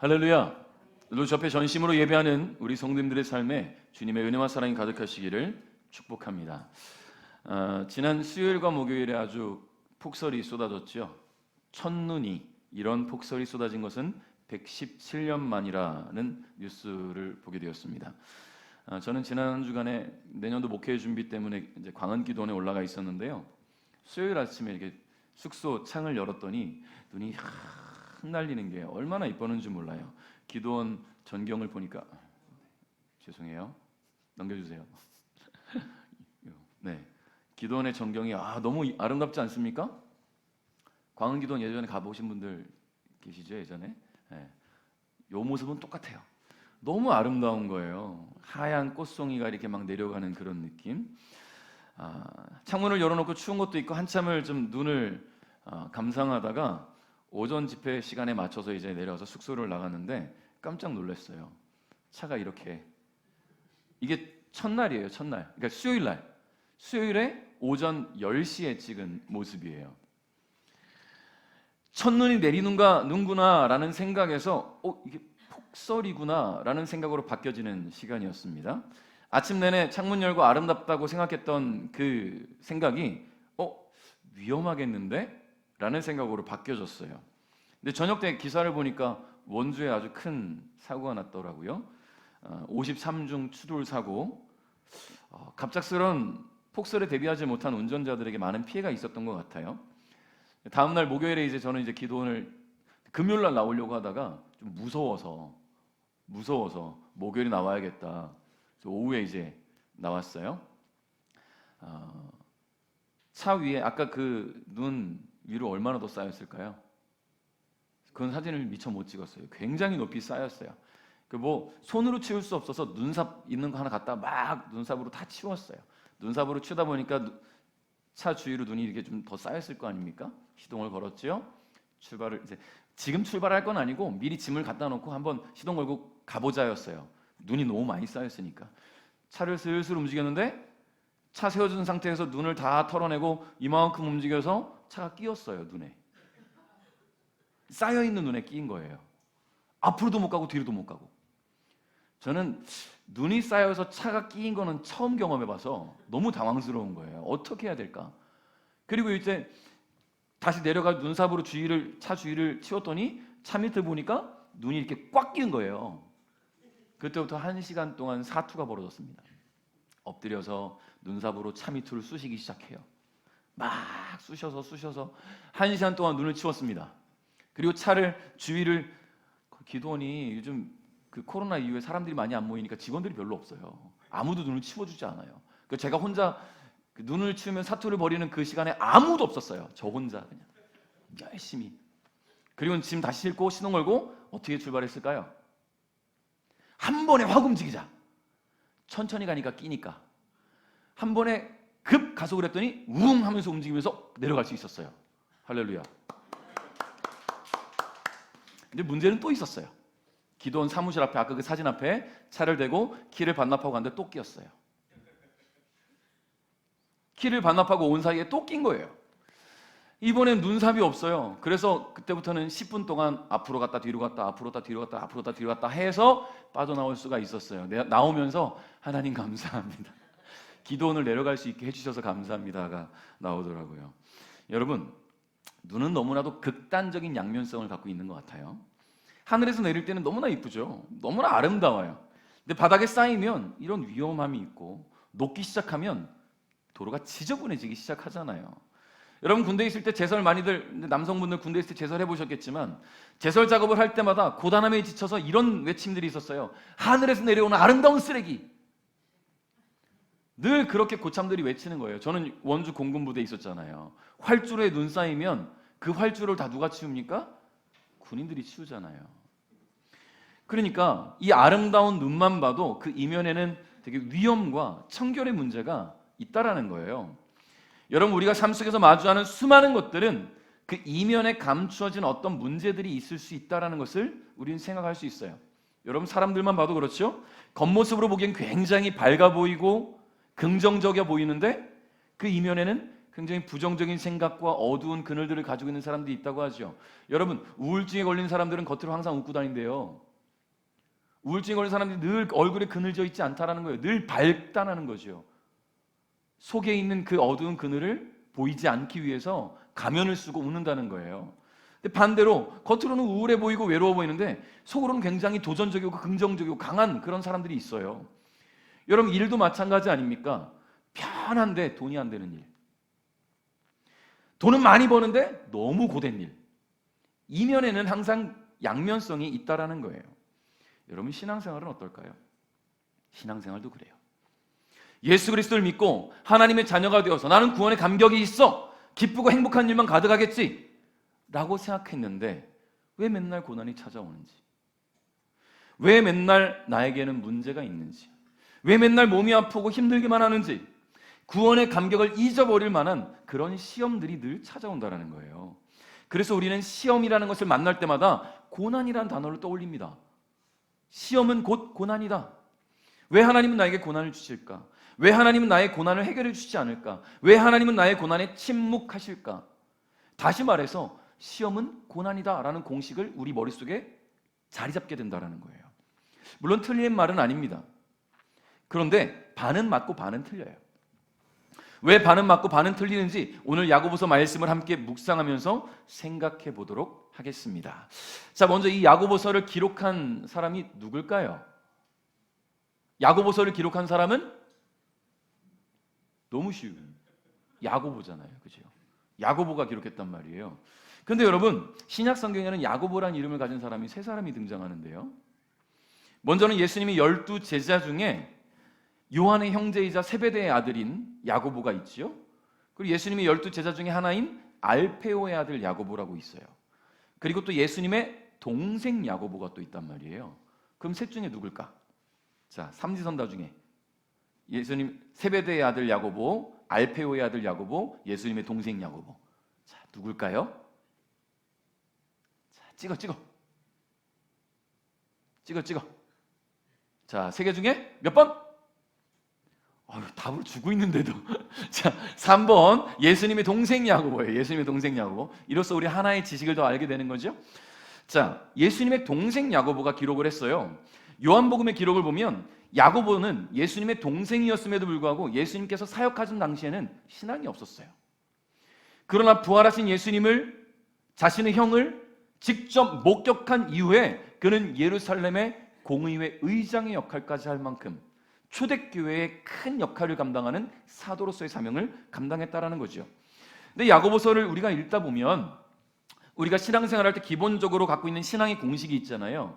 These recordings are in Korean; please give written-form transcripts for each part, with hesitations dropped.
할렐루야. 루 옆에 전심으로 예배하는 우리 성도님들의 삶에 주님의 은혜와 사랑이 가득하시기를 축복합니다. 지난 수요일과 목요일에 아주 폭설이 쏟아졌죠. 첫눈이, 이런 폭설이 쏟아진 것은 117년 만이라는 뉴스를 보게 되었습니다. 저는 지난 한 주간에 내년도 목회 준비 때문에 이제 광안기도원에 올라가 있었는데요. 수요일 아침에 이렇게 숙소 창을 열었더니 눈이 흩날리는 게 얼마나 이뻤는지 몰라요. 기도원 전경을 보니까 죄송해요. 넘겨주세요. 네, 기도원의 전경이 너무 아름답지 않습니까? 광안기도원 예전에 가보신 분들 계시죠? 예전에? 네. 요 모습은 똑같아요. 너무 아름다운 거예요. 하얀 꽃송이가 이렇게 막 내려가는 그런 느낌. 창문을 열어놓고 추운 것도 있고 한참을 좀 눈을 감상하다가 오전 집회 시간에 맞춰서 이제 내려와서 숙소를 나갔는데 깜짝 놀랐어요. 차가 이렇게, 이게 첫날이에요. 첫날. 그러니까 수요일에 오전 10시에 찍은 모습이에요. 첫눈이 내리는구나 라는 생각에서 이게 폭설이구나 라는 생각으로 바뀌어지는 시간이었습니다. 아침 내내 창문 열고 아름답다고 생각했던 그 생각이 위험하겠는데? 라는 생각으로 바뀌어졌어요. 근데 저녁 때 기사를 보니까 원주에 아주 큰 사고가 났더라고요. 53중 추돌 사고. 갑작스런 폭설에 대비하지 못한 운전자들에게 많은 피해가 있었던 것 같아요. 다음 날 목요일에 이제 저는 이제 기도원을 금요일 날 나오려고 하다가 좀 무서워서 목요일에 나와야겠다. 그래서 오후에 이제 나왔어요. 차 위에 아까 그 눈 위로 얼마나 더 쌓였을까요? 그건 사진을 미처 못 찍었어요. 굉장히 높이 쌓였어요. 손으로 치울 수 없어서 눈삽 있는 거 하나 갖다 막 눈삽으로 다 치웠어요. 눈삽으로 치우다 보니까 차 주위로 눈이 이렇게 좀 더 쌓였을 거 아닙니까? 시동을 걸었죠. 지금 출발할 건 아니고 미리 짐을 갖다 놓고 한번 시동 걸고 가보자였어요. 눈이 너무 많이 쌓였으니까. 차를 슬슬 움직였는데 차 세워준 상태에서 눈을 다 털어내고 이만큼 움직여서 차가 끼었어요. 눈에. 쌓여있는 눈에 끼인 거예요. 앞으로도 못 가고 뒤로도 못 가고. 저는 눈이 쌓여서 차가 끼인 거는 처음 경험해봐서 너무 당황스러운 거예요. 어떻게 해야 될까? 그리고 이제 다시 내려가 눈삽으로 차 주위를 치웠더니 차 밑을 보니까 눈이 이렇게 꽉 끼는 거예요. 그때부터 1시간 동안 사투가 벌어졌습니다. 엎드려서 눈삽으로 차 밑을 쑤시기 시작해요. 막 쑤셔서 1시간 동안 눈을 치웠습니다. 그리고 차를 주위를, 기도원이 요즘 그 코로나 이후에 사람들이 많이 안 모이니까 직원들이 별로 없어요. 아무도 눈을 치워주지 않아요. 제가 혼자 눈을 치우면 사투를 벌이는 그 시간에 아무도 없었어요. 저 혼자 그냥 열심히. 그리고 짐 다시 싣고 시동 걸고 어떻게 출발했을까요? 한 번에 확 움직이자. 천천히 가니까 끼니까 한 번에 급 가속을 했더니 웅 하면서 움직이면서 내려갈 수 있었어요. 할렐루야. 근데 문제는 또 있었어요. 기도원 사무실 앞에, 아까 그 사진 앞에 차를 대고 키를 반납하고 갔는데 또 끼었어요. 키를 반납하고 온 사이에 또 낀 거예요. 이번엔 눈삽이 없어요. 그래서 그때부터는 10분 동안 앞으로 갔다 뒤로 갔다 앞으로 갔다 뒤로 갔다 앞으로 갔다 뒤로 갔다 해서 빠져나올 수가 있었어요. 내가 나오면서 하나님 감사합니다. 기도원을 내려갈 수 있게 해주셔서 감사합니다가 나오더라고요. 여러분, 눈은 너무나도 극단적인 양면성을 갖고 있는 것 같아요. 하늘에서 내릴 때는 너무나 이쁘죠. 너무나 아름다워요. 근데 바닥에 쌓이면 이런 위험함이 있고 녹기 시작하면 도로가 지저분해지기 시작하잖아요. 여러분 군대에 있을 때 제설 많이들, 남성분들 군대에 있을 때 제설 해보셨겠지만 제설 작업을 할 때마다 고단함에 지쳐서 이런 외침들이 있었어요. 하늘에서 내려오는 아름다운 쓰레기. 늘 그렇게 고참들이 외치는 거예요. 저는 원주 공군부대에 있었잖아요. 활주로에 눈 쌓이면 그 활주로를 다 누가 치웁니까? 군인들이 치우잖아요. 그러니까 이 아름다운 눈만 봐도 그 이면에는 되게 위험과 청결의 문제가 있다라는 거예요. 여러분, 우리가 삶 속에서 마주하는 수많은 것들은 그 이면에 감추어진 어떤 문제들이 있을 수 있다라는 것을 우리는 생각할 수 있어요. 여러분, 사람들만 봐도 그렇죠? 겉모습으로 보기엔 굉장히 밝아 보이고 긍정적이어 보이는데 그 이면에는 굉장히 부정적인 생각과 어두운 그늘들을 가지고 있는 사람들이 있다고 하죠. 여러분, 우울증에 걸린 사람들은 겉으로 항상 웃고 다닌대요. 우울증에 걸린 사람들이 늘 얼굴에 그늘져 있지 않다라는 거예요. 늘 밝다라는 거죠. 속에 있는 그 어두운 그늘을 보이지 않기 위해서 가면을 쓰고 웃는다는 거예요. 근데 반대로 겉으로는 우울해 보이고 외로워 보이는데 속으로는 굉장히 도전적이고 긍정적이고 강한 그런 사람들이 있어요. 여러분, 일도 마찬가지 아닙니까? 편한데 돈이 안 되는 일, 돈은 많이 버는데 너무 고된 일, 이면에는 항상 양면성이 있다라는 거예요. 여러분, 신앙생활은 어떨까요? 신앙생활도 그래요. 예수 그리스도를 믿고 하나님의 자녀가 되어서 나는 구원의 감격이 있어, 기쁘고 행복한 일만 가득하겠지 라고 생각했는데 왜 맨날 고난이 찾아오는지, 왜 맨날 나에게는 문제가 있는지, 왜 맨날 몸이 아프고 힘들기만 하는지, 구원의 감격을 잊어버릴 만한 그런 시험들이 늘 찾아온다는 거예요. 그래서 우리는 시험이라는 것을 만날 때마다 고난이라는 단어를 떠올립니다. 시험은 곧 고난이다. 왜 하나님은 나에게 고난을 주실까? 왜 하나님은 나의 고난을 해결해 주시지 않을까? 왜 하나님은 나의 고난에 침묵하실까? 다시 말해서 시험은 고난이다 라는 공식을 우리 머릿속에 자리 잡게 된다는 거예요. 물론 틀린 말은 아닙니다. 그런데 반은 맞고 반은 틀려요. 왜 반은 맞고 반은 틀리는지 오늘 야고보서 말씀을 함께 묵상하면서 생각해 보도록 하겠습니다. 자, 먼저 이 야고보서를 기록한 사람이 누굴까요? 야고보서를 기록한 사람은 너무 쉬운 야고보잖아요. 그죠? 야고보가 기록했단 말이에요. 그런데 여러분, 신약 성경에는 야고보라는 이름을 가진 사람이 세 사람이 등장하는데요. 먼저는 예수님이 12 제자 중에 요한의 형제이자 세베대의 아들인 야고보가 있지요. 그리고 예수님이 12 제자 중에 하나인 알페오의 아들 야고보라고 있어요. 그리고 또 예수님의 동생 야고보가 또 있단 말이에요. 그럼 셋 중에 누굴까? 자, 삼지선다 중에 예수님 세베대의 아들 야고보, 알페오의 아들 야고보, 예수님의 동생 야고보. 자, 누굴까요? 자, 찍어. 자, 세 개 중에 몇 번? 답을 주고 있는데도. 자, 3번 예수님의 동생 야고보예요. 예수님의 동생 야고보. 이로써 우리 하나의 지식을 더 알게 되는 거죠. 자, 예수님의 동생 야고보가 기록을 했어요. 요한복음의 기록을 보면 야고보는 예수님의 동생이었음에도 불구하고 예수님께서 사역하신 당시에는 신앙이 없었어요. 그러나 부활하신 예수님을, 자신의 형을 직접 목격한 이후에 그는 예루살렘의 공의회 의장의 역할까지 할 만큼 초대교회의 큰 역할을 감당하는 사도로서의 사명을 감당했다라는 거죠. 근데 야고보서를 우리가 읽다 보면 우리가 신앙생활할 때 기본적으로 갖고 있는 신앙의 공식이 있잖아요.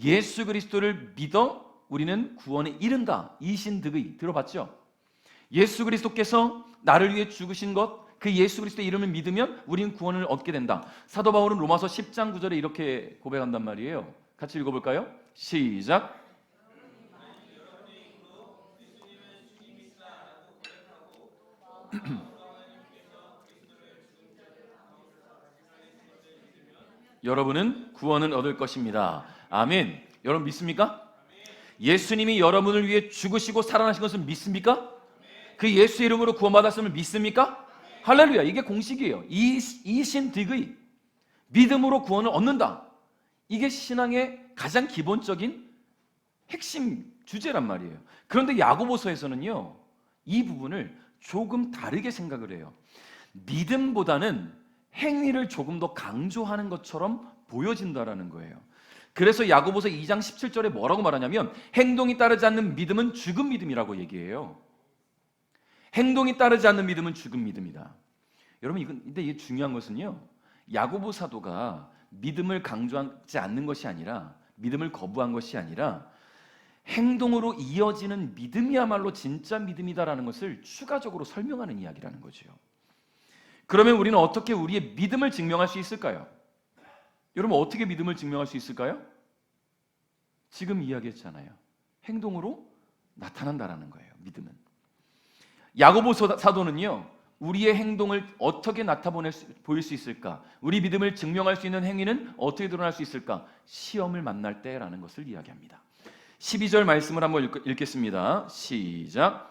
예수 그리스도를 믿어 우리는 구원에 이른다. 이신득의 들어봤죠? 예수 그리스도께서 나를 위해 죽으신 것, 그 예수 그리스도의 이름을 믿으면 우리는 구원을 얻게 된다. 사도 바울은 로마서 10장 9절에 이렇게 고백한단 말이에요. 같이 읽어볼까요? 시작. 여러분은 구원을 얻을 것입니다. 아멘. 여러분 믿습니까? 예수님이 여러분을 위해 죽으시고 살아나신 것을 믿습니까? 그 예수 이름으로 구원받았음을 믿습니까? 할렐루야. 이게 공식이에요. 이신득의 믿음으로 구원을 얻는다. 이게 신앙의 가장 기본적인 핵심 주제란 말이에요. 그런데 야고보서에서는요, 이 부분을 조금 다르게 생각을 해요. 믿음보다는 행위를 조금 더 강조하는 것처럼 보여진다라는 거예요. 그래서 야고보서 2장 17절에 뭐라고 말하냐면 행동이 따르지 않는 믿음은 죽은 믿음이라고 얘기해요. 행동이 따르지 않는 믿음은 죽은 믿음이다. 여러분, 근데 이게 중요한 것은요, 야고보 사도가 믿음을 강조하지 않는 것이 아니라, 믿음을 거부한 것이 아니라 행동으로 이어지는 믿음이야말로 진짜 믿음이다라는 것을 추가적으로 설명하는 이야기라는 거죠. 그러면 우리는 어떻게 우리의 믿음을 증명할 수 있을까요? 여러분, 어떻게 믿음을 증명할 수 있을까요? 지금 이야기했잖아요. 행동으로 나타난다라는 거예요. 믿음은. 야고보 사도는요, 우리의 행동을 어떻게 보일 수 있을까? 우리 믿음을 증명할 수 있는 행위는 어떻게 드러날 수 있을까? 시험을 만날 때라는 것을 이야기합니다. 12절 말씀을 한번 읽겠습니다. 시작.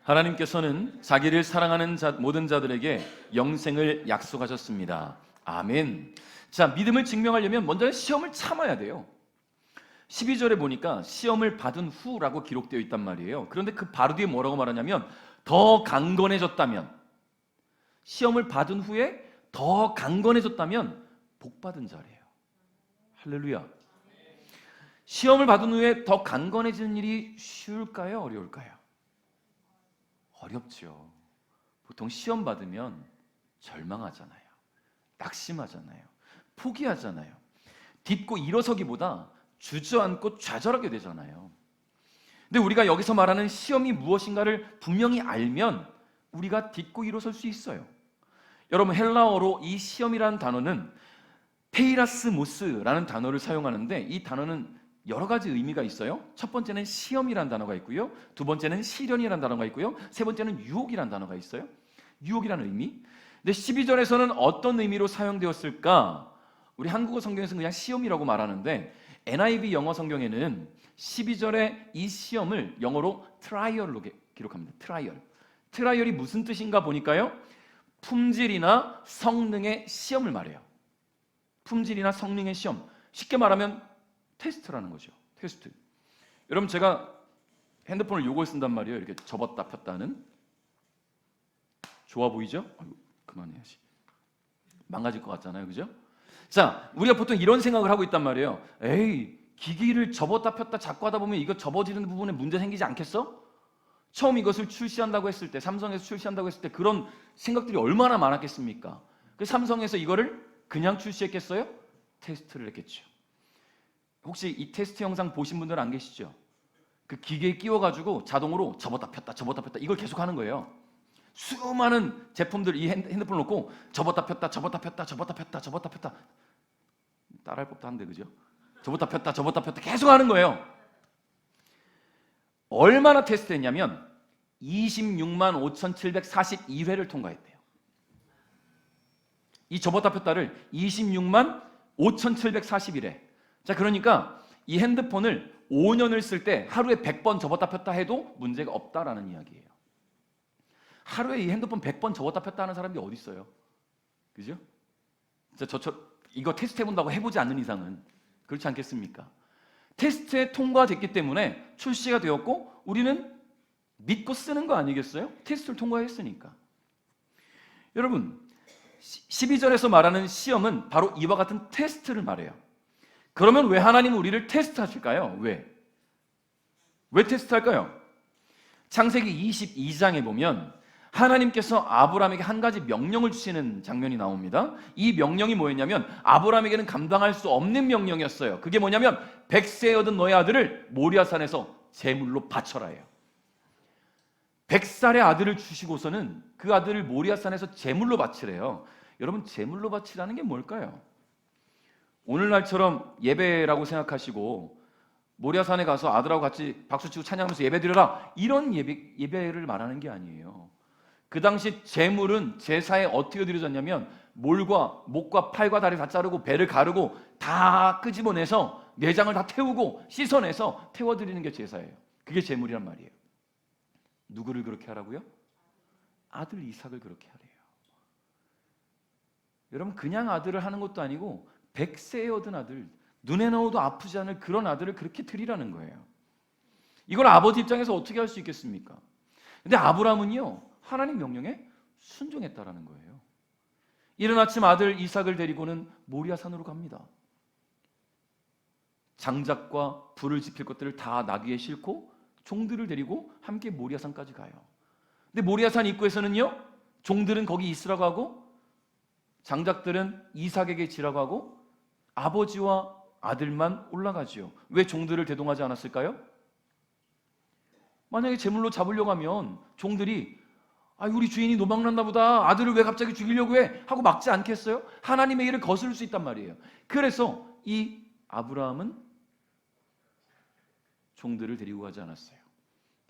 하나님께서는 자기를 사랑하는 모든 자들에게 영생을 약속하셨습니다. 아멘. 자, 믿음을 증명하려면 먼저 시험을 참아야 돼요. 12절에 보니까 시험을 받은 후라고 기록되어 있단 말이에요. 그런데 그 바로 뒤에 뭐라고 말하냐면 더 강건해졌다면, 시험을 받은 후에 더 강건해졌다면 복받은 자래요. 할렐루야. 시험을 받은 후에 더 강건해지는 일이 쉬울까요? 어려울까요? 어렵죠. 보통 시험 받으면 절망하잖아요. 낙심하잖아요. 포기하잖아요. 딛고 일어서기보다 주저앉고 좌절하게 되잖아요. 근데 우리가 여기서 말하는 시험이 무엇인가를 분명히 알면 우리가 딛고 일어설 수 있어요. 여러분, 헬라어로 이 시험이라는 단어는 페이라스모스라는 단어를 사용하는데, 이 단어는 여러 가지 의미가 있어요. 첫 번째는 시험이라는 단어가 있고요, 두 번째는 시련이라는 단어가 있고요, 세 번째는 유혹이라는 단어가 있어요. 유혹이라는 의미. 근데 12절에서는 어떤 의미로 사용되었을까? 우리 한국어 성경에서는 그냥 시험이라고 말하는데, NIV 영어 성경에는 12절에 이 시험을 영어로 트라이얼로 기록합니다. 트라이얼이 무슨 뜻인가 보니까요, 품질이나 성능의 시험을 말해요. 품질이나 성능의 시험, 쉽게 말하면 테스트라는 거죠. 테스트. 여러분, 제가 핸드폰을 요걸 쓴단 말이에요. 이렇게 접었다 폈다 하는. 좋아 보이죠? 아이고, 그만해야지. 망가질 것 같잖아요, 그죠? 자, 우리가 보통 이런 생각을 하고 있단 말이에요. 에이, 기기를 접었다 폈다 자꾸 하다 보면 이거 접어지는 부분에 문제 생기지 않겠어? 처음 이것을 출시한다고 했을 때, 삼성에서 출시한다고 했을 때 그런 생각들이 얼마나 많았겠습니까? 그 삼성에서 이거를 그냥 출시했겠어요? 테스트를 했겠죠. 혹시 이 테스트 영상 보신 분들 안 계시죠? 그 기계에 끼워가지고 자동으로 접었다 폈다 이걸 계속 하는 거예요. 수많은 제품들, 이 핸드폰을 놓고 접었다 폈다 따라할 법도 한데, 그죠? 접었다 폈다 계속 하는 거예요. 얼마나 테스트했냐면 26만 5,742회를 통과했대요. 이 접었다 폈다를 26만 5,741회. 자, 그러니까 이 핸드폰을 5년을 쓸 때 하루에 100번 접었다 폈다 해도 문제가 없다라는 이야기예요. 하루에 이 핸드폰 100번 접었다 폈다 하는 사람이 어디 있어요? 그죠? 이거 테스트 해본다고 해보지 않는 이상은 그렇지 않겠습니까? 테스트에 통과됐기 때문에 출시가 되었고 우리는 믿고 쓰는 거 아니겠어요? 테스트를 통과했으니까. 여러분, 12절에서 말하는 시험은 바로 이와 같은 테스트를 말해요. 그러면 왜 하나님은 우리를 테스트하실까요? 왜 테스트할까요? 창세기 22장에 보면 하나님께서 아브라함에게 한 가지 명령을 주시는 장면이 나옵니다. 이 명령이 뭐였냐면 아브라함에게는 감당할 수 없는 명령이었어요. 그게 뭐냐면 100세에 얻은 너의 아들을 모리아산에서 제물로 바쳐라예요. 100살의 아들을 주시고서는 그 아들을 모리아산에서 제물로 바치래요. 여러분, 제물로 바치라는 게 뭘까요? 오늘날처럼 예배라고 생각하시고 모리아산에 가서 아들하고 같이 박수치고 찬양하면서 예배드려라, 이런 예배를 말하는 게 아니에요. 그 당시 제물은 제사에 어떻게 드려졌냐면 목과 팔과 다리 다 자르고 배를 가르고 다 끄집어내서 내장을 다 태우고 씻어내서 태워드리는 게 제사예요. 그게 제물이란 말이에요. 누구를 그렇게 하라고요? 아들 이삭을 그렇게 하래요. 여러분, 그냥 아들을 하는 것도 아니고 100세에 얻은 아들, 눈에 넣어도 아프지 않을 그런 아들을 그렇게 드리라는 거예요. 이걸 아버지 입장에서 어떻게 할 수 있겠습니까? 근데 아브라함은요, 하나님 명령에 순종했다라는 거예요. 이른 아침 아들 이삭을 데리고는 모리아산으로 갑니다. 장작과 불을 지필 것들을 다 나귀에 싣고 종들을 데리고 함께 모리아산까지 가요. 근데 모리아산 입구에서는요, 종들은 거기 있으라고 하고 장작들은 이삭에게 지라고 하고 아버지와 아들만 올라가지요. 왜 종들을 대동하지 않았을까요? 만약에 제물로 잡으려고 하면 종들이 우리 주인이 노망났나 보다, 아들을 왜 갑자기 죽이려고 해? 하고 막지 않겠어요? 하나님의 일을 거스를 수 있단 말이에요. 그래서 이 아브라함은 종들을 데리고 가지 않았어요.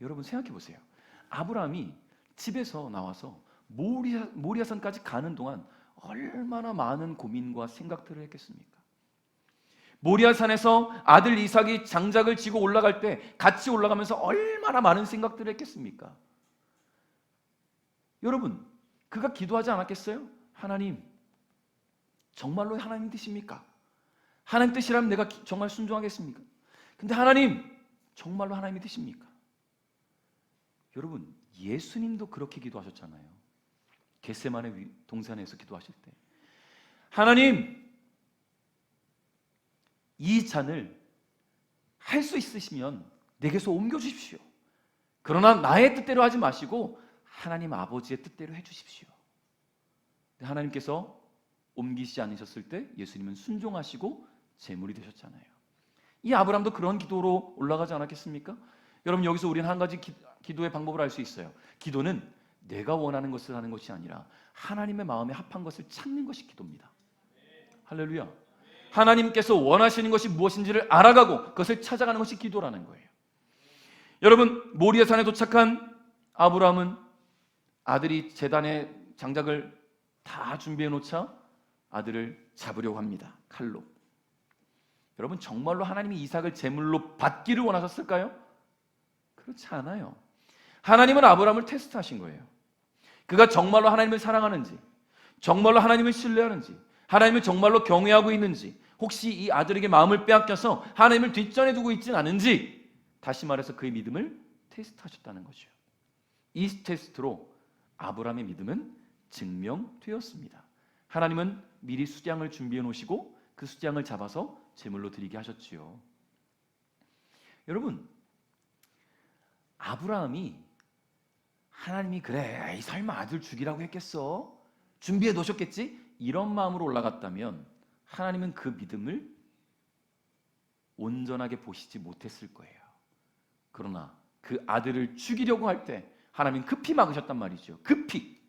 여러분, 생각해 보세요. 아브라함이 집에서 나와서 모리아산까지 가는 동안 얼마나 많은 고민과 생각들을 했겠습니까? 모리아산에서 아들 이삭이 장작을 지고 올라갈 때 같이 올라가면서 얼마나 많은 생각들을 했겠습니까? 여러분, 그가 기도하지 않았겠어요? 하나님, 정말로 하나님 뜻입니까? 하나님 뜻이라면 내가 정말 순종하겠습니까? 근데 하나님, 정말로 하나님이 뜻입니까? 여러분, 예수님도 그렇게 기도하셨잖아요. 겟세마네 동산에서 기도하실 때, 하나님, 이 잔을 할 수 있으시면 내게서 옮겨주십시오. 그러나 나의 뜻대로 하지 마시고 하나님 아버지의 뜻대로 해주십시오. 하나님께서 옮기시지 않으셨을 때 예수님은 순종하시고 제물이 되셨잖아요. 이 아브라함도 그런 기도로 올라가지 않았겠습니까? 여러분, 여기서 우리는 한 가지 기도의 방법을 알 수 있어요. 기도는 내가 원하는 것을 하는 것이 아니라 하나님의 마음에 합한 것을 찾는 것이 기도입니다. 할렐루야. 하나님께서 원하시는 것이 무엇인지를 알아가고 그것을 찾아가는 것이 기도라는 거예요. 여러분, 모리아 산에 도착한 아브라함은 아들이 제단의 장작을 다 준비해 놓자 아들을 잡으려고 합니다. 칼로. 여러분, 정말로 하나님이 이삭을 제물로 받기를 원하셨을까요? 그렇지 않아요. 하나님은 아브라함을 테스트하신 거예요. 그가 정말로 하나님을 사랑하는지, 정말로 하나님을 신뢰하는지, 하나님을 정말로 경외하고 있는지, 혹시 이 아들에게 마음을 빼앗겨서 하나님을 뒷전에 두고 있지는 않은지, 다시 말해서 그의 믿음을 테스트하셨다는 거죠. 이 테스트로 아브라함의 믿음은 증명되었습니다. 하나님은 미리 수장을 준비해 놓으시고 그 수장을 잡아서 제물로 드리게 하셨지요. 여러분, 아브라함이 하나님이 그래, 이 설마 아들 죽이라고 했겠어? 준비해 놓으셨겠지? 이런 마음으로 올라갔다면 하나님은 그 믿음을 온전하게 보시지 못했을 거예요. 그러나 그 아들을 죽이려고 할 때 하나님 급히 막으셨단 말이죠. 급히,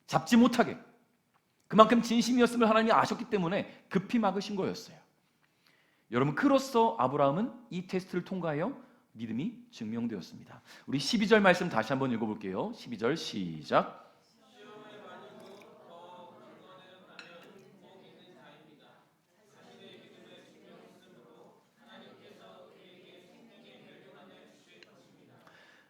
잡지 못하게. 그만큼 진심이었음을 하나님이 아셨기 때문에 급히 막으신 거였어요. 여러분, 그로써 아브라함은 이 테스트를 통과하여 믿음이 증명되었습니다. 우리 12절 말씀 다시 한번 읽어볼게요. 12절 시작.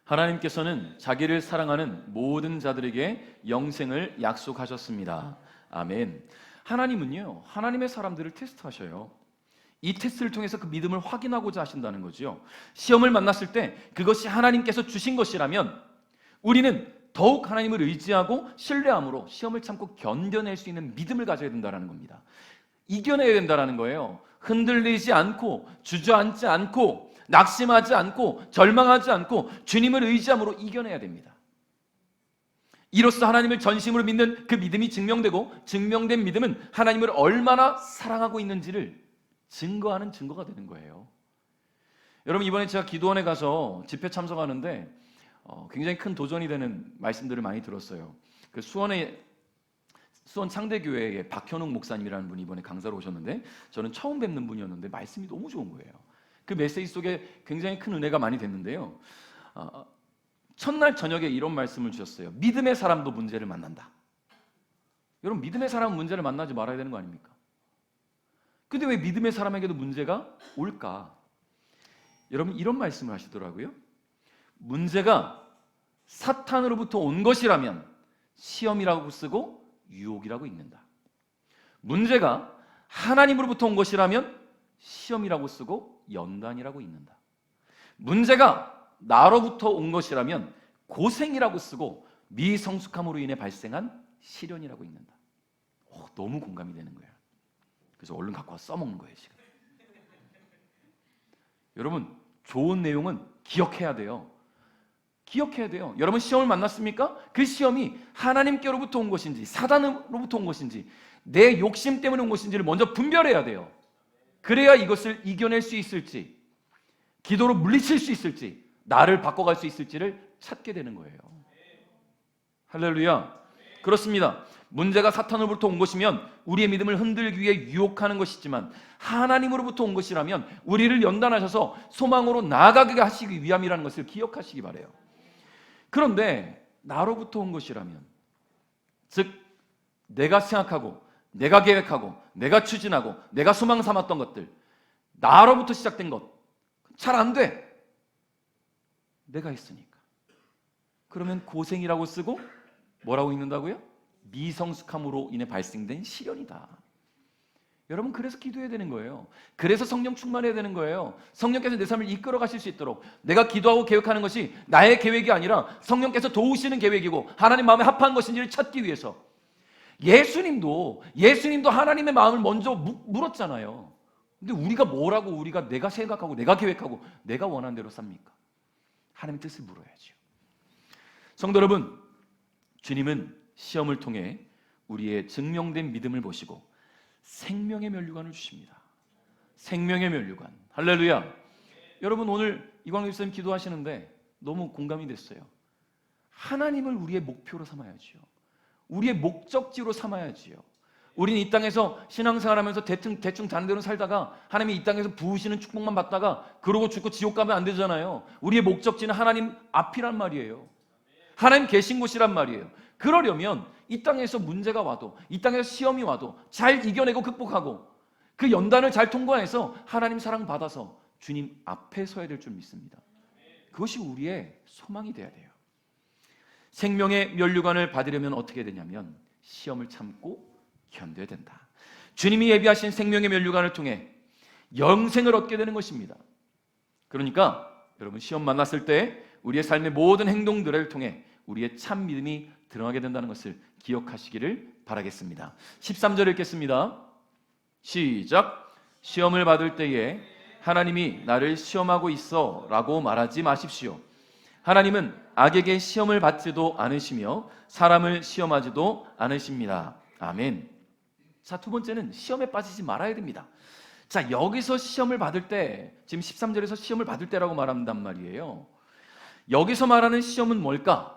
하나님께서는 자기를 사랑하는 모든 자들에게 영생을 약속하셨습니다. 아멘. 하나님은요, 하나님의 사람들을 테스트하셔요. 이 테스트를 통해서 그 믿음을 확인하고자 하신다는 거죠. 시험을 만났을 때 그것이 하나님께서 주신 것이라면 우리는 더욱 하나님을 의지하고 신뢰함으로 시험을 참고 견뎌낼 수 있는 믿음을 가져야 된다는 겁니다. 이겨내야 된다는 거예요. 흔들리지 않고, 주저앉지 않고, 낙심하지 않고, 절망하지 않고 주님을 의지함으로 이겨내야 됩니다. 이로써 하나님을 전심으로 믿는 그 믿음이 증명되고, 증명된 믿음은 하나님을 얼마나 사랑하고 있는지를 증거하는 증거가 되는 거예요. 여러분, 이번에 제가 기도원에 가서 집회 참석하는데 굉장히 큰 도전이 되는 말씀들을 많이 들었어요. 그 수원 창대교회의 박현웅 목사님이라는 분이 이번에 강사로 오셨는데 저는 처음 뵙는 분이었는데 말씀이 너무 좋은 거예요. 그 메시지 속에 굉장히 큰 은혜가 많이 됐는데요. 첫날 저녁에 이런 말씀을 주셨어요. 믿음의 사람도 문제를 만난다. 여러분, 믿음의 사람은 문제를 만나지 말아야 되는 거 아닙니까? 근데 왜 믿음의 사람에게도 문제가 올까? 여러분, 이런 말씀을 하시더라고요. 문제가 사탄으로부터 온 것이라면 시험이라고 쓰고 유혹이라고 읽는다. 문제가 하나님으로부터 온 것이라면 시험이라고 쓰고 연단이라고 읽는다. 문제가 나로부터 온 것이라면 고생이라고 쓰고 미성숙함으로 인해 발생한 시련이라고 읽는다. 너무 공감이 되는 거예요. 그래서 얼른 갖고 와서 써먹는 거예요, 지금. 여러분, 좋은 내용은 기억해야 돼요. 기억해야 돼요. 여러분, 시험을 만났습니까? 그 시험이 하나님께로부터 온 것인지 사단으로부터 온 것인지 내 욕심 때문에 온 것인지를 먼저 분별해야 돼요. 그래야 이것을 이겨낼 수 있을지, 기도로 물리칠 수 있을지, 나를 바꿔갈 수 있을지를 찾게 되는 거예요. 할렐루야. 그렇습니다. 문제가 사탄으로부터 온 것이면 우리의 믿음을 흔들기 위해 유혹하는 것이지만 하나님으로부터 온 것이라면 우리를 연단하셔서 소망으로 나아가게 하시기 위함이라는 것을 기억하시기 바라요. 그런데 나로부터 온 것이라면, 즉 내가 생각하고 내가 계획하고 내가 추진하고 내가 소망 삼았던 것들, 나로부터 시작된 것, 잘 안 돼. 내가 했으니까. 그러면 고생이라고 쓰고 뭐라고 읽는다고요? 미성숙함으로 인해 발생된 시련이다. 여러분, 그래서 기도해야 되는 거예요. 그래서 성령 충만해야 되는 거예요. 성령께서 내 삶을 이끌어 가실 수 있도록 내가 기도하고 계획하는 것이 나의 계획이 아니라 성령께서 도우시는 계획이고 하나님 마음에 합한 것인지를 찾기 위해서. 예수님도 하나님의 마음을 먼저 물었잖아요. 근데 우리가 뭐라고 우리가 내가 생각하고 내가 계획하고 내가 원하는 대로 삽니까? 하나님의 뜻을 물어야죠. 성도 여러분, 주님은 시험을 통해 우리의 증명된 믿음을 보시고 생명의 면류관을 주십니다. 생명의 면류관. 할렐루야. 여러분, 오늘 이광일 선생님 기도하시는데 너무 공감이 됐어요. 하나님을 우리의 목표로 삼아야지요. 우리의 목적지로 삼아야지요. 우리는 이 땅에서 신앙생활하면서 대충 단대로 살다가 하나님이 이 땅에서 부으시는 축복만 받다가 그러고 죽고 지옥 가면 안 되잖아요. 우리의 목적지는 하나님 앞이란 말이에요. 하나님 계신 곳이란 말이에요. 그러려면 이 땅에서 문제가 와도, 이 땅에서 시험이 와도 잘 이겨내고 극복하고 그 연단을 잘 통과해서 하나님 사랑 받아서 주님 앞에 서야 될 줄 믿습니다. 그것이 우리의 소망이 돼야 돼요. 생명의 면류관을 받으려면 어떻게 되냐면 시험을 참고 견뎌야 된다. 주님이 예비하신 생명의 면류관을 통해 영생을 얻게 되는 것입니다. 그러니까 여러분, 시험 만났을 때 우리의 삶의 모든 행동들을 통해 우리의 참 믿음이 드러나게 된다는 것을 기억하시기를 바라겠습니다. 13절 읽겠습니다. 시작. 시험을 받을 때에 하나님이 나를 시험하고 있어 라고 말하지 마십시오. 하나님은 악에게 시험을 받지도 않으시며 사람을 시험하지도 않으십니다. 아멘. 자, 두 번째는 시험에 빠지지 말아야 됩니다. 자, 여기서 시험을 받을 때, 지금 13절에서 시험을 받을 때라고 말한단 말이에요. 여기서 말하는 시험은 뭘까?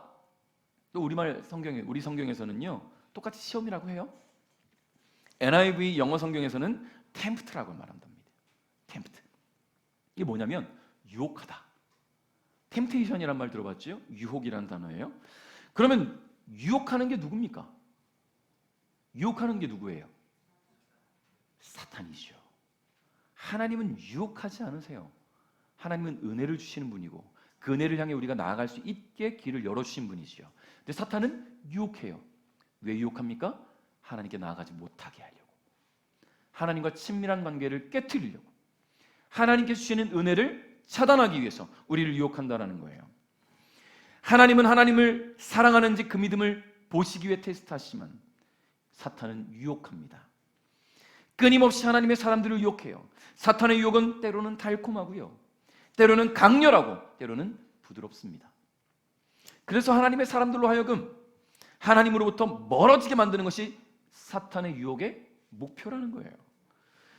또 우리 성경에서는요 똑같이 시험이라고 해요. NIV 영어 성경에서는 tempt라고 말한답니다. tempt. 이게 뭐냐면 유혹하다. temptation이란 말 들어봤죠? 유혹이라는 단어예요. 그러면 유혹하는 게 누굽니까? 유혹하는 게 누구예요? 사탄이죠. 하나님은 유혹하지 않으세요. 하나님은 은혜를 주시는 분이고 그 은혜를 향해 우리가 나아갈 수 있게 길을 열어주신 분이지요. 근데 사탄은 유혹해요. 왜 유혹합니까? 하나님께 나아가지 못하게 하려고, 하나님과 친밀한 관계를 깨트리려고, 하나님께 주시는 은혜를 차단하기 위해서 우리를 유혹한다는 거예요. 하나님은 하나님을 사랑하는지 그 믿음을 보시기 위해 테스트하시지만 사탄은 유혹합니다. 끊임없이 하나님의 사람들을 유혹해요. 사탄의 유혹은 때로는 달콤하고요, 때로는 강렬하고 때로는 부드럽습니다. 그래서 하나님의 사람들로 하여금 하나님으로부터 멀어지게 만드는 것이 사탄의 유혹의 목표라는 거예요.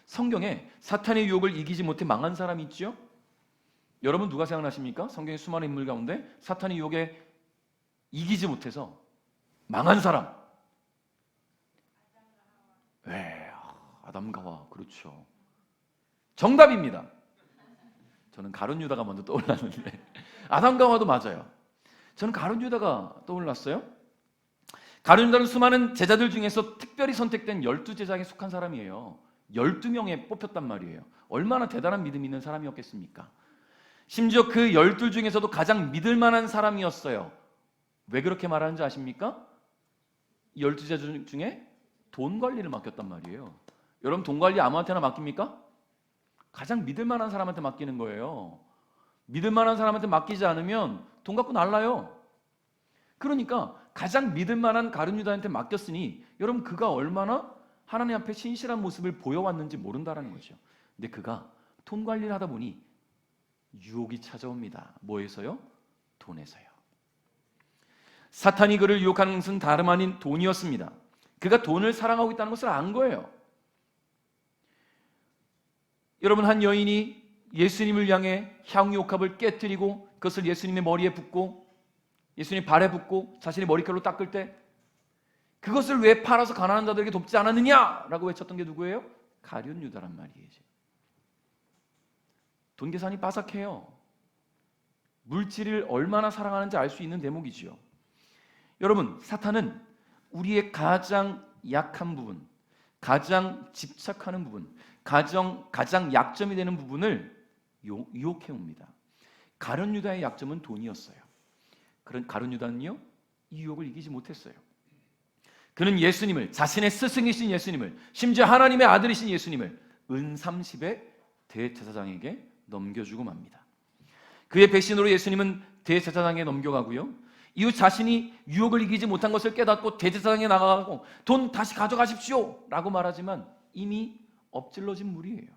성경에 사탄의 유혹을 이기지 못해 망한 사람이 있죠? 여러분 누가 생각나십니까? 성경의 수많은 인물 가운데 사탄의 유혹에 이기지 못해서 망한 사람. 네, 아담과 하와. 그렇죠. 정답입니다. 저는 가룟 유다가 먼저 떠올랐는데 아담과 하와도 맞아요. 저는 가룟 유다가 떠올랐어요. 가룟 유다는 수많은 제자들 중에서 특별히 선택된 12제자에 속한 사람이에요. 12명에 뽑혔단 말이에요. 얼마나 대단한 믿음이 있는 사람이었겠습니까? 심지어 그 12 중에서도 가장 믿을 만한 사람이었어요. 왜 그렇게 말하는지 아십니까? 12제자 중에 돈 관리를 맡겼단 말이에요. 여러분 돈 관리 아무한테나 맡깁니까? 가장 믿을 만한 사람한테 맡기는 거예요. 믿을 만한 사람한테 맡기지 않으면 돈 갖고 날라요. 그러니까 가장 믿을 만한 가룟 유다한테 맡겼으니 여러분 그가 얼마나 하나님 앞에 신실한 모습을 보여왔는지 모른다라는 거죠. 근데 그가 돈 관리를 하다 보니 유혹이 찾아옵니다. 뭐에서요? 돈에서요. 사탄이 그를 유혹하는 것은 다름 아닌 돈이었습니다. 그가 돈을 사랑하고 있다는 것을 안 거예요. 여러분 한 여인이 예수님을 향해 향유옥합을 깨뜨리고 그것을 예수님의 머리에 붓고 예수님 발에 붓고 자신의 머리칼로 닦을 때 그것을 왜 팔아서 가난한 자들에게 돕지 않았느냐라고 외쳤던 게 누구예요? 가룟 유다란 말이에요. 돈 계산이 빠삭해요. 물질을 얼마나 사랑하는지 알 수 있는 대목이지요. 여러분 사탄은 우리의 가장 약한 부분, 가장 집착하는 부분, 가장 약점이 되는 부분을 유혹해 옵니다. 가룟 유다의 약점은 돈이었어요. 그런 가룟 유다는요 이 유혹을 이기지 못했어요. 그는 예수님을, 자신의 스승이신 예수님을, 심지어 하나님의 아들이신 예수님을 은 30의 대제사장에게 넘겨주고 맙니다. 그의 배신으로 예수님은 대제사장에 넘겨가고요, 이후 자신이 유혹을 이기지 못한 것을 깨닫고 대제사장에 나가고 돈 다시 가져가십시오 라고 말하지만 이미 엎질러진 물이에요.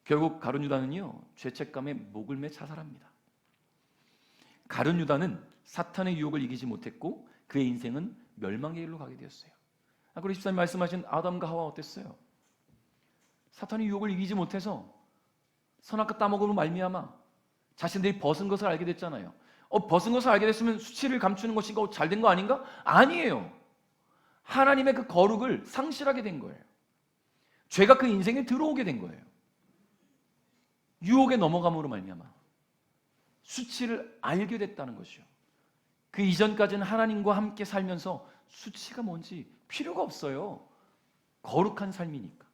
결국 가룟 유다는요, 죄책감에 목을 매 자살합니다. 가룟 유다는 사탄의 유혹을 이기지 못했고 그의 인생은 멸망의 길로 가게 되었어요. 아까 14님 말씀하신 아담과 하와 어땠어요? 사탄의 유혹을 이기지 못해서 선악과 따먹음으로 말미암아 자신들이 벗은 것을 알게 됐잖아요. 벗은 것을 알게 됐으면 수치를 감추는 것인가, 잘된 거 아닌가? 아니에요. 하나님의 그 거룩을 상실하게 된 거예요. 죄가 그 인생에 들어오게 된 거예요. 유혹에 넘어감으로 말미암아 수치를 알게 됐다는 것이요. 그 이전까지는 하나님과 함께 살면서 수치가 뭔지 필요가 없어요. 거룩한 삶이니까.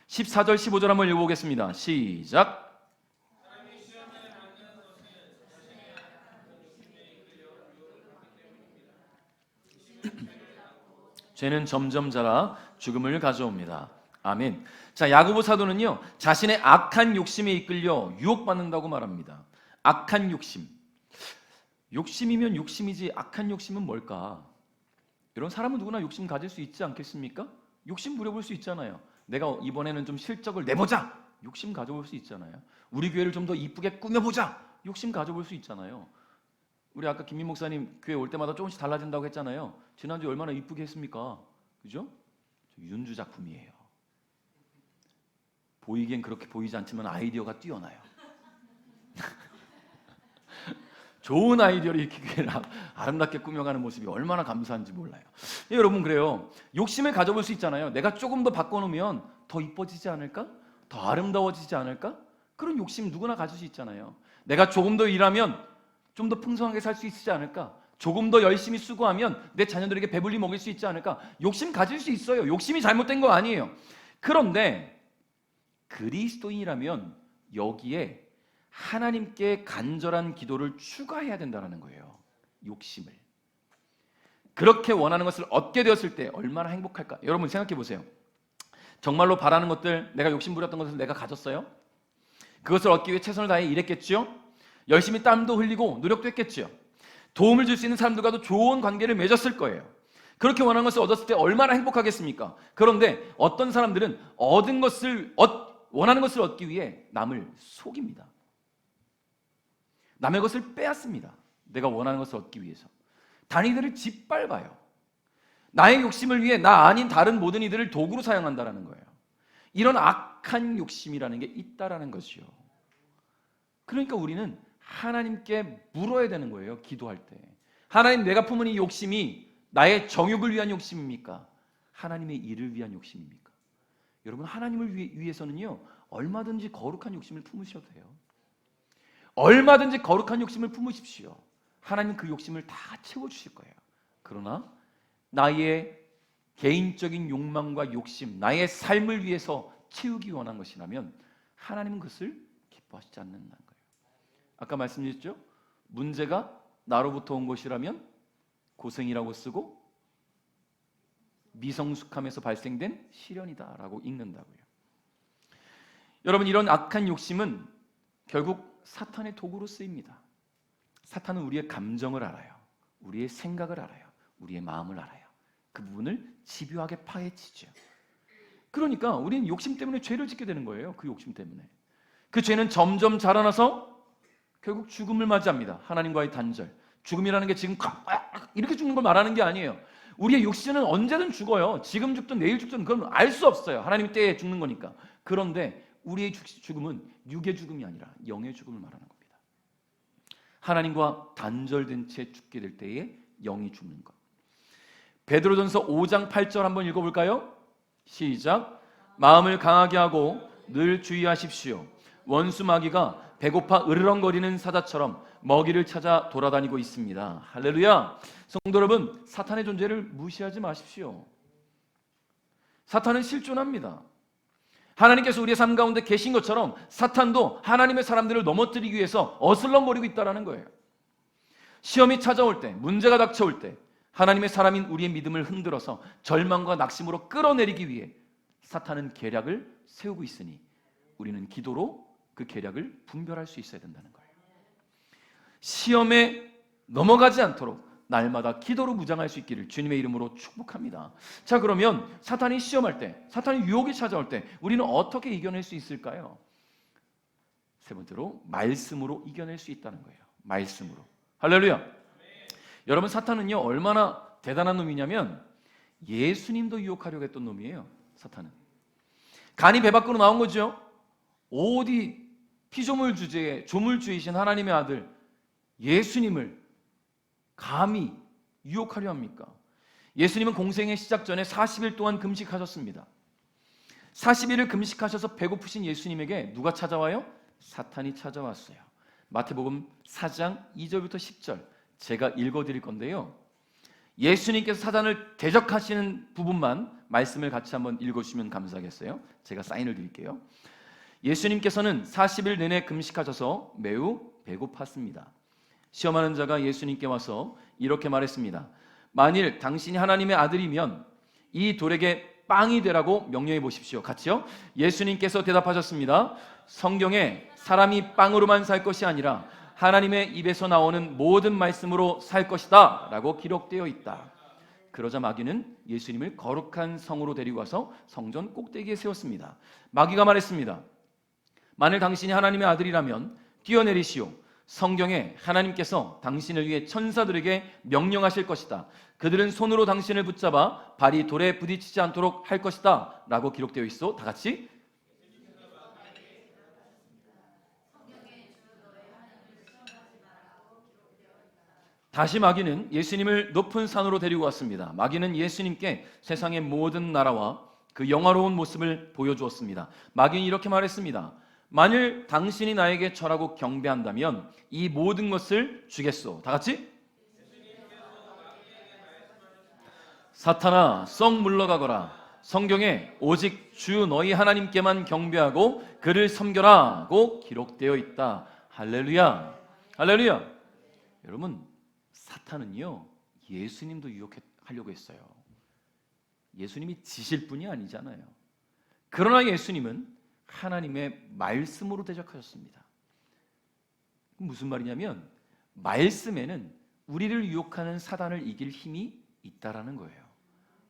14절 15절 한번 읽어보겠습니다. 시작. 죄는 점점 자라 죽음을 가져옵니다. 아멘. 자, 야고보 사도는요, 자신의 악한 욕심에 이끌려 유혹받는다고 말합니다. 악한 욕심. 욕심이면 욕심이지 악한 욕심은 뭘까? 이런 사람은 누구나 욕심 가질 수 있지 않겠습니까? 욕심 부려볼 수 있잖아요. 내가 이번에는 좀 실적을 내보자. 욕심 가져볼 수 있잖아요. 우리 교회를 좀 더 이쁘게 꾸며보자. 욕심 가져볼 수 있잖아요. 우리 아까 김민 목사님 교회 올 때마다 조금씩 달라진다고 했잖아요. 지난주에 얼마나 이쁘게 했습니까? 그죠? 윤주 작품이에요. 보이기엔 그렇게 보이지 않지만 아이디어가 뛰어나요. 좋은 아이디어를 이렇게 교회를 아름답게 꾸며가는 모습이 얼마나 감사한지 몰라요. 여러분, 그래요. 욕심을 가져볼 수 있잖아요. 내가 조금 더 바꿔놓으면 더 이뻐지지 않을까? 더 아름다워지지 않을까? 그런 욕심 누구나 가질 수 있잖아요. 내가 조금 더 일하면 좀 더 풍성하게 살 수 있지 않을까? 조금 더 열심히 수고하면 내 자녀들에게 배불리 먹일 수 있지 않을까? 욕심 가질 수 있어요. 욕심이 잘못된 거 아니에요. 그런데 그리스도인이라면 여기에 하나님께 간절한 기도를 추가해야 된다는 거예요. 욕심을. 그렇게 원하는 것을 얻게 되었을 때 얼마나 행복할까? 여러분 생각해 보세요. 정말로 바라는 것들, 내가 욕심 부렸던 것을 내가 가졌어요? 그것을 얻기 위해 최선을 다해 일했겠죠? 열심히 땀도 흘리고 노력도 했겠죠? 도움을 줄 수 있는 사람들과도 좋은 관계를 맺었을 거예요. 그렇게 원하는 것을 얻었을 때 얼마나 행복하겠습니까? 그런데 어떤 사람들은 원하는 것을 얻기 위해 남을 속입니다. 남의 것을 빼앗습니다. 내가 원하는 것을 얻기 위해서. 단이들을 짓밟아요. 나의 욕심을 위해 나 아닌 다른 모든 이들을 도구로 사용한다는 거예요. 이런 악한 욕심이라는 게 있다라는 것이요. 그러니까 우리는 하나님께 물어야 되는 거예요. 기도할 때. 하나님, 내가 품은 이 욕심이 나의 정욕을 위한 욕심입니까? 하나님의 일을 위한 욕심입니까? 여러분, 하나님을 위해서는요, 얼마든지 거룩한 욕심을 품으셔도 돼요. 얼마든지 거룩한 욕심을 품으십시오. 하나님 그 욕심을 다 채워주실 거예요. 그러나 나의 개인적인 욕망과 욕심, 나의 삶을 위해서 채우기 원한 것이라면 하나님은 그것을 기뻐하시지 않는다는 거예요. 아까 말씀드렸죠? 문제가 나로부터 온 것이라면 고생이라고 쓰고 미성숙함에서 발생된 시련이다라고 읽는다고요. 여러분, 이런 악한 욕심은 결국 사탄의 도구로 쓰입니다. 사탄은 우리의 감정을 알아요. 우리의 생각을 알아요. 우리의 마음을 알아요. 그 부분을 집요하게 파헤치죠. 그러니까 우리는 욕심 때문에 죄를 짓게 되는 거예요. 그 욕심 때문에. 그 죄는 점점 자라나서 결국 죽음을 맞이합니다. 하나님과의 단절. 죽음이라는 게 지금 이렇게 죽는 걸 말하는 게 아니에요. 우리의 육신은 언제든 죽어요. 지금 죽든 내일 죽든 그건 알 수 없어요. 하나님 때에 죽는 거니까. 그런데 우리의 죽음은 육의 죽음이 아니라 영의 죽음을 말하는 겁니다. 하나님과 단절된 채 죽게 될 때에 영이 죽는 것. 베드로전서 5장 8절 한번 읽어볼까요? 시작. 마음을 강하게 하고 늘 주의하십시오. 원수 마귀가 배고파 으르렁거리는 사자처럼 먹이를 찾아 돌아다니고 있습니다. 할렐루야. 성도 여러분, 사탄의 존재를 무시하지 마십시오. 사탄은 실존합니다. 하나님께서 우리의 삶 가운데 계신 것처럼 사탄도 하나님의 사람들을 넘어뜨리기 위해서 어슬렁거리고 있다는 거예요. 시험이 찾아올 때, 문제가 닥쳐올 때 하나님의 사람인 우리의 믿음을 흔들어서 절망과 낙심으로 끌어내리기 위해 사탄은 계략을 세우고 있으니 우리는 기도로 그 계략을 분별할 수 있어야 된다는 거예요. 시험에 넘어가지 않도록 날마다 기도로 무장할 수 있기를 주님의 이름으로 축복합니다. 자, 그러면 사탄이 시험할 때, 사탄이 유혹이 찾아올 때 우리는 어떻게 이겨낼 수 있을까요? 세 번째로 말씀으로 이겨낼 수 있다는 거예요. 말씀으로. 할렐루야. 여러분, 사탄은요 얼마나 대단한 놈이냐면 예수님도 유혹하려고 했던 놈이에요. 사탄은 간이 배 밖으로 나온 거죠. 어디 피조물 주제에 조물주이신 하나님의 아들 예수님을 감히 유혹하려 합니까? 예수님은 공생의 시작 전에 40일 동안 금식하셨습니다. 40일을 금식하셔서 배고프신 예수님에게 누가 찾아와요? 사탄이 찾아왔어요. 마태복음 4장 2절부터 10절 제가 읽어드릴 건데요, 예수님께서 사단을 대적하시는 부분만 말씀을 같이 한번 읽어주시면 감사하겠어요. 제가 사인을 드릴게요. 예수님께서는 40일 내내 금식하셔서 매우 배고팠습니다. 시험하는 자가 예수님께 와서 이렇게 말했습니다. 만일 당신이 하나님의 아들이면 이 돌에게 빵이 되라고 명령해 보십시오. 같이요. 예수님께서 대답하셨습니다. 성경에 사람이 빵으로만 살 것이 아니라 하나님의 입에서 나오는 모든 말씀으로 살 것이다 라고 기록되어 있다. 그러자 마귀는 예수님을 거룩한 성으로 데리고 와서 성전 꼭대기에 세웠습니다. 마귀가 말했습니다. 만일 당신이 하나님의 아들이라면 뛰어내리시오. 성경에 하나님께서 당신을 위해 천사들에게 명령하실 것이다. 그들은 손으로 당신을 붙잡아 발이 돌에 부딪히지 않도록 할 것이다 라고 기록되어 있어. 다 같이 다시 마귀는 예수님을 높은 산으로 데리고 왔습니다. 마귀는 예수님께 세상의 모든 나라와 그 영화로운 모습을 보여주었습니다. 마귀는 이렇게 말했습니다. 만일 당신이 나에게 절하고 경배한다면 이 모든 것을 주겠소. 다 같이 사탄아 썩 물러가거라. 성경에 오직 주 너희 하나님께만 경배하고 그를 섬겨라고 기록되어 있다. 할렐루야. 할렐루야. 여러분, 사탄은요 예수님도 유혹하려고 했어요. 예수님이 지실 분이 아니잖아요. 그러나 예수님은 하나님의 말씀으로 대적하셨습니다. 무슨 말이냐면 말씀에는 우리를 유혹하는 사단을 이길 힘이 있다라는 거예요.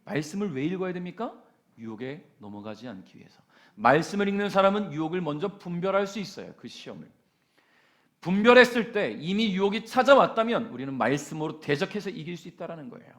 말씀을 왜 읽어야 됩니까? 유혹에 넘어가지 않기 위해서. 말씀을 읽는 사람은 유혹을 먼저 분별할 수 있어요. 그 시험을 분별했을 때 이미 유혹이 찾아왔다면 우리는 말씀으로 대적해서 이길 수 있다는 거예요.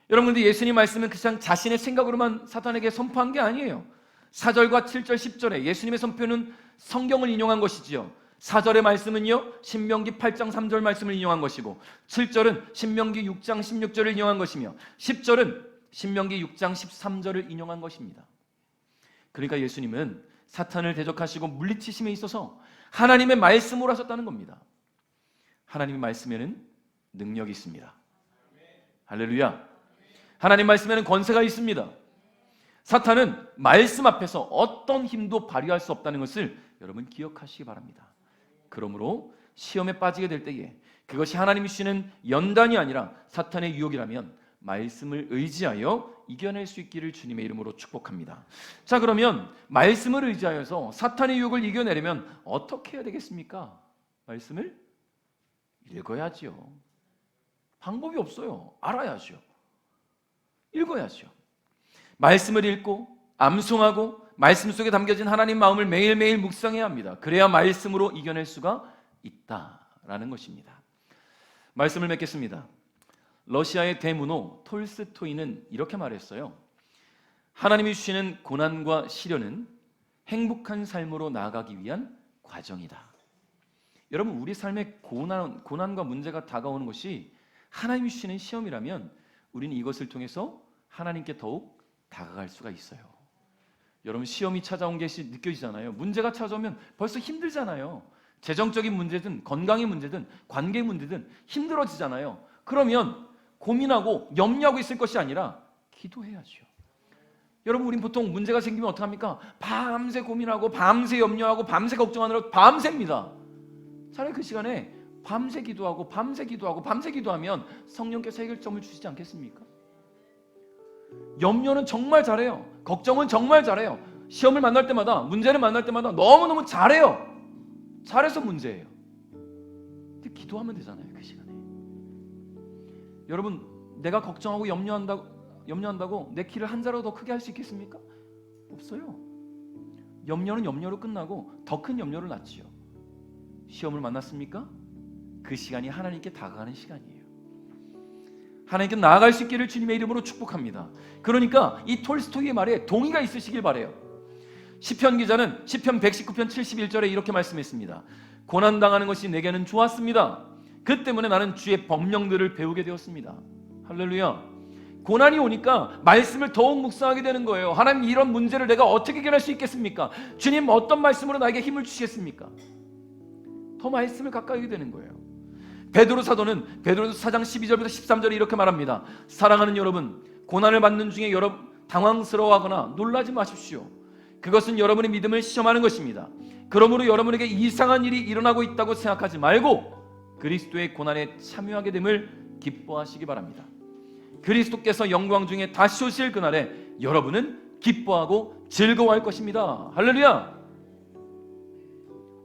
여러분, 근데 예수님 말씀은 그냥 자신의 생각으로만 사탄에게 선포한 게 아니에요. 4절과 7절, 10절에 예수님의 선포는 성경을 인용한 것이지요. 4절의 말씀은요 신명기 8장 3절 말씀을 인용한 것이고 7절은 신명기 6장 16절을 인용한 것이며 10절은 신명기 6장 13절을 인용한 것입니다. 그러니까 예수님은 사탄을 대적하시고 물리치심에 있어서 하나님의 말씀으로 하셨다는 겁니다. 하나님의 말씀에는 능력이 있습니다. 할렐루야. 하나님 말씀에는 권세가 있습니다. 사탄은 말씀 앞에서 어떤 힘도 발휘할 수 없다는 것을 여러분 기억하시기 바랍니다. 그러므로 시험에 빠지게 될 때에 그것이 하나님이 주시는 연단이 아니라 사탄의 유혹이라면 말씀을 의지하여 이겨낼 수 있기를 주님의 이름으로 축복합니다. 자, 그러면 말씀을 의지하여서 사탄의 유혹을 이겨내려면 어떻게 해야 되겠습니까? 말씀을 읽어야지요. 방법이 없어요. 알아야죠. 읽어야죠. 말씀을 읽고 암송하고 말씀 속에 담겨진 하나님 마음을 매일매일 묵상해야 합니다. 그래야 말씀으로 이겨낼 수가 있다라는 것입니다. 말씀을 맺겠습니다. 러시아의 대문호 톨스토이는 이렇게 말했어요. 하나님이 주시는 고난과 시련은 행복한 삶으로 나아가기 위한 과정이다. 여러분, 우리 삶에 고난과 문제가 다가오는 것이 하나님이 주시는 시험이라면 우리는 이것을 통해서 하나님께 더욱 다가갈 수가 있어요. 여러분, 시험이 찾아온 게 느껴지잖아요. 문제가 찾아오면 벌써 힘들잖아요. 재정적인 문제든 건강의 문제든 관계의 문제든 힘들어지잖아요. 그러면 고민하고 염려하고 있을 것이 아니라 기도해야죠. 여러분, 우린 보통 문제가 생기면 어떡합니까? 밤새 고민하고 밤새 염려하고 밤새 걱정하느라 밤새입니다. 차라리 그 시간에 밤새 기도하고 밤새 기도하고 밤새 기도하면 성령께서 해결점을 주시지 않겠습니까? 염려는 정말 잘해요. 걱정은 정말 잘해요. 시험을 만날 때마다, 문제를 만날 때마다 너무너무 잘해요. 잘해서 문제예요. 근데 기도하면 되잖아요, 그 시간에. 여러분, 내가 걱정하고 염려한다고 내 키를 한 자로 더 크게 할 수 있겠습니까? 없어요. 염려는 염려로 끝나고 더 큰 염려를 낳지요. 시험을 만났습니까? 그 시간이 하나님께 다가가는 시간이에요. 하나님께 나아갈 수 있기를 주님의 이름으로 축복합니다. 그러니까 이 톨스토이의 말에 동의가 있으시길 바라요. 시편 기자는 시편 119편 71절에 이렇게 말씀했습니다. 고난당하는 것이 내게는 좋았습니다. 그 때문에 나는 주의 법령들을 배우게 되었습니다. 할렐루야. 고난이 오니까 말씀을 더욱 묵상하게 되는 거예요. 하나님, 이런 문제를 내가 어떻게 해결할 수 있겠습니까? 주님, 어떤 말씀으로 나에게 힘을 주시겠습니까? 더 말씀을 가까이 하게 되는 거예요. 베드로 사도는 베드로서 4장 12절부터 13절에 이렇게 말합니다. 사랑하는 여러분, 고난을 받는 중에 여러분 당황스러워하거나 놀라지 마십시오. 그것은 여러분의 믿음을 시험하는 것입니다. 그러므로 여러분에게 이상한 일이 일어나고 있다고 생각하지 말고 그리스도의 고난에 참여하게 됨을 기뻐하시기 바랍니다. 그리스도께서 영광 중에 다시 오실 그날에 여러분은 기뻐하고 즐거워할 것입니다. 할렐루야.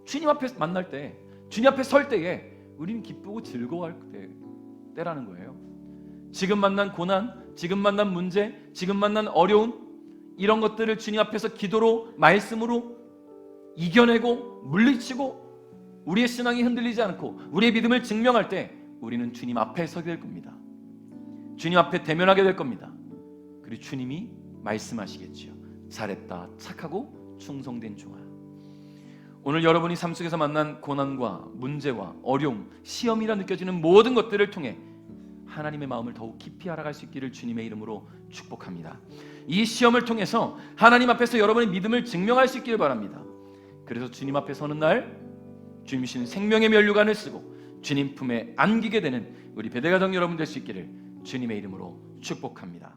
주님 앞에 만날 때, 주님 앞에 설 때에 우리는 기쁘고 즐거워할 때라는 거예요. 지금 만난 고난, 지금 만난 문제, 지금 만난 어려움, 이런 것들을 주님 앞에서 기도로, 말씀으로 이겨내고 물리치고 우리의 신앙이 흔들리지 않고 우리의 믿음을 증명할 때 우리는 주님 앞에 서게 될 겁니다. 주님 앞에 대면하게 될 겁니다. 그리고 주님이 말씀하시겠지요. 잘했다, 착하고 충성된 종아. 오늘 여러분이 삶 속에서 만난 고난과 문제와 어려움, 시험이라 느껴지는 모든 것들을 통해 하나님의 마음을 더욱 깊이 알아갈 수 있기를 주님의 이름으로 축복합니다. 이 시험을 통해서 하나님 앞에서 여러분의 믿음을 증명할 수 있기를 바랍니다. 그래서 주님 앞에 서는 날 주님이신 생명의 면류관을 쓰고 주님 품에 안기게 되는 우리 베델가정 여러분 될 수 있기를 주님의 이름으로 축복합니다.